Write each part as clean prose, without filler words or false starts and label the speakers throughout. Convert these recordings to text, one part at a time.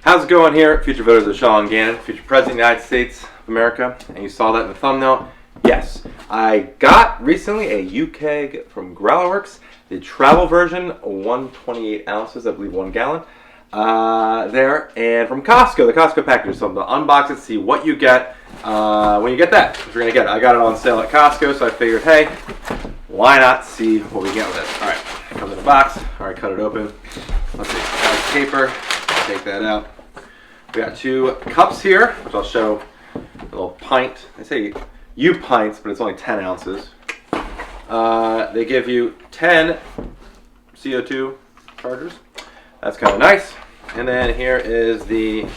Speaker 1: How's it going here? Future voters of Sean Gannon, future president of the United States of America, and you saw that in the thumbnail. Yes, I got recently a uKeg from Growlerwerks, the travel version, 128 ounces, I believe 1 gallon, there, and from Costco, the Costco package. So I'm going to unbox it, see what you get when you get that, if you're going to get it. I got it on sale at Costco, so I figured, hey, why not see what we get with it. Alright, it comes in a box. Alright, cut it open. Let's see, got paper. Take that out. We got 2 cups here, which I'll show. A little pint. I say pints, but it's only 10 ounces. They give you 10 CO2 chargers. That's kind of nice. And then here is the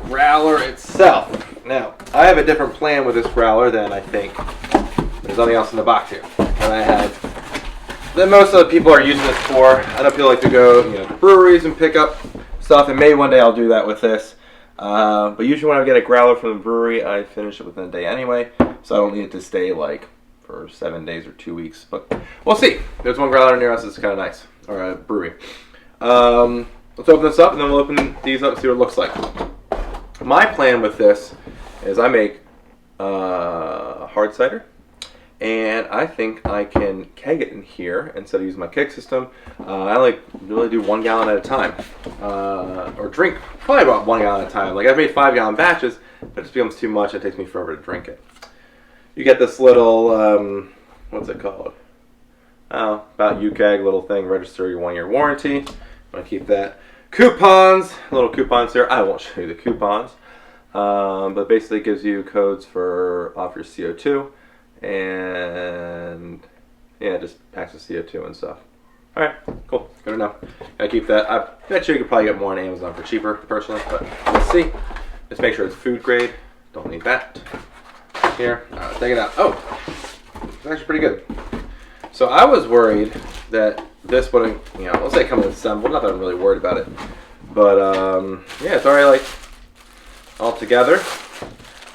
Speaker 1: growler itself. Now, I have a different plan with this growler than I think there's nothing else in the box here. And I have that most of the people are using this for. I know people like to go, to breweries and pick up stuff, and maybe one day I'll do that with this. But usually when I get a growler from the brewery, I finish it within a day anyway, so I don't need it to stay like for 7 days or 2 weeks. But we'll see. There's one growler near us that's kind of nice, or a brewery. Let's open this up, and then we'll open these up and see what it looks like. My plan with this is I make hard cider. And I think I can keg it in here instead of using my keg system. I only really do 1 gallon at a time, or drink probably about 1 gallon at a time. Like I've made 5 gallon batches, but it just becomes too much. It takes me forever to drink it. You get this little, what's it called? Oh, about uKeg little thing. Register your 1-year warranty. I'm gonna keep that. Coupons, little coupons here. I won't show you the coupons, but basically it gives you codes for off your CO2. And yeah, just packs of CO2 and stuff. Alright, cool. Good to know. Gotta keep that. I bet you could probably get more on Amazon for cheaper, personally, but let's see. Just make sure it's food grade. Don't need that. Here, take it out. Oh, it's actually pretty good. So I was worried that this wouldn't, let's say it comes assembled. Not that I'm really worried about it. But, yeah, it's already like all together.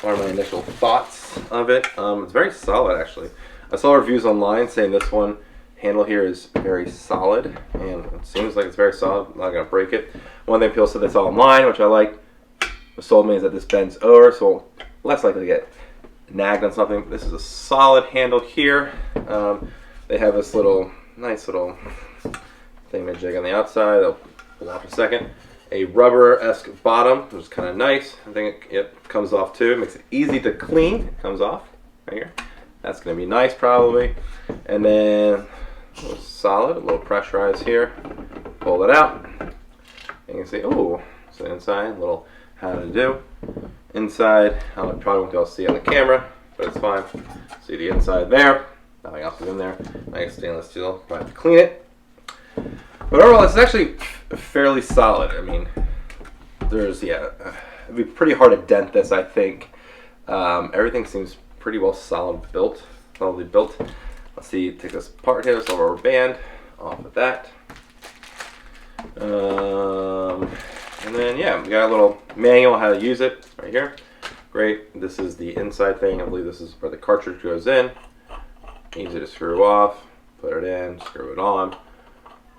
Speaker 1: What are my initial thoughts of it? It's very solid, actually. I saw reviews online saying this one handle here is very solid, and it seems like it's very solid. I'm not gonna break it. One thing people said that's all online, which I like. What sold me is that this bends over, so less likely to get nagged on something. This is a solid handle here. They have this nice little thingamajig on the outside. I'll pull off in a second. A rubber-esque bottom, which is kind of nice. I think it comes off too. It makes it easy to clean. It comes off right here. That's going to be nice probably. And then a little solid, a little pressurized here. Pull it out. And you can see, oh, it's the inside, a little how to do. Inside, I probably won't be able to see on the camera, but it's fine. See the inside there. Nothing else is in there. Nice stainless steel. Probably have to clean it. But overall, it's actually fairly solid. I mean, it'd be pretty hard to dent this, I think. Everything seems pretty well solidly built. Let's see, take this part here, this little rubber band off of that. And then, yeah, we got a little manual how to use it right here. Great. This is the inside thing. I believe this is where the cartridge goes in. Easy to screw off, put it in, screw it on.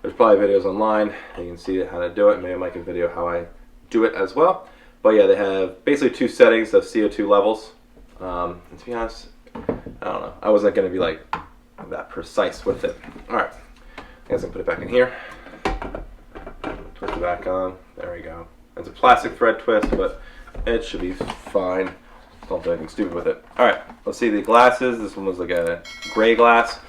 Speaker 1: There's probably videos online. You can see how to do it. Maybe I'll make a video how I do it as well. But yeah, they have basically 2 settings of CO2 levels. And to be honest, I don't know. I wasn't going to be like that precise with it. Alright, I guess I can put it back in here. Twist it back on. There we go. It's a plastic thread twist, but it should be fine. Don't do anything stupid with it. Alright, let's see the glasses. This one was like a gray glass.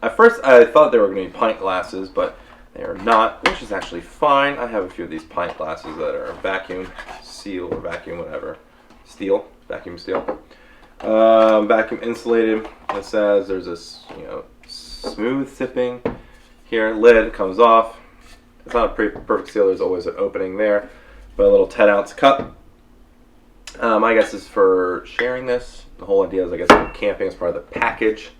Speaker 1: At first, I thought they were going to be pint glasses, but they are not, which is actually fine. I have a few of these pint glasses that are vacuum seal or vacuum whatever. Steel, vacuum steel. Vacuum insulated. It says there's this, smooth sipping here. Lid comes off. It's not a perfect seal. There's always an opening there. But a little 10-ounce cup. I guess is for sharing this. The whole idea is, I guess, camping as part of the package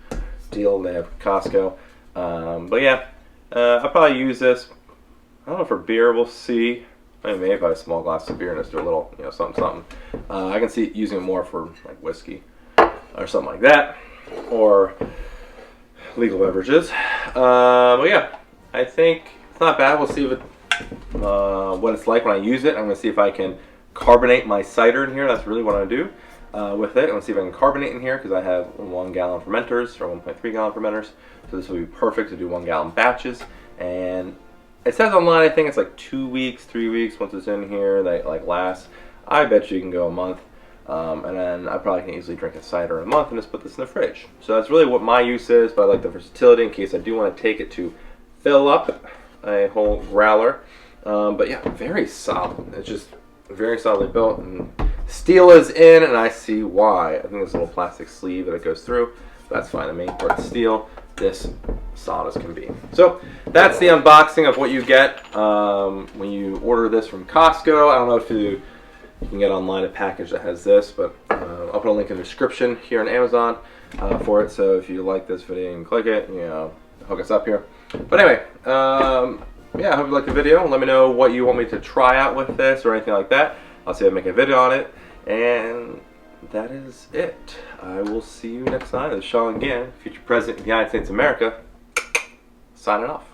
Speaker 1: deal they have at Costco. But yeah, I'll probably use this. I don't know, for beer, we'll see. I mean, maybe if I have a small glass of beer and just do a little, something. I can see using it more for like whiskey or something like that, or legal beverages. But yeah, I think it's not bad. We'll see if it what it's like when I use it. I'm going to see if I can carbonate my cider in here. That's really what I do with it. I'm going to see if I can carbonate in here because I have 1 gallon fermenters or 1.3 gallon fermenters. So this will be perfect to do 1 gallon batches. And it says online, I think it's like 2 weeks, 3 weeks once it's in here that like lasts. I bet you can go a month. And then I probably can easily drink a cider in a month and just put this in the fridge. So that's really what my use is, but I like the versatility in case I do want to take it to fill up a whole growler. But yeah, very solid. It's just very solidly built, and steel is in, and I see why. I think there's a little plastic sleeve that it goes through. That's fine. The main part is steel. This solid as can be. So that's the unboxing of what you get when you order this from Costco. I don't know if you can get online a package that has this, but I'll put a link in the description here on Amazon for it. So if you like this video, you can click it, hook us up here. But anyway, yeah, I hope you liked the video. Let me know what you want me to try out with this or anything like that. I'll see if I make a video on it. And that is it. I will see you next time. This is Sean again, future president of the United States of America, signing off.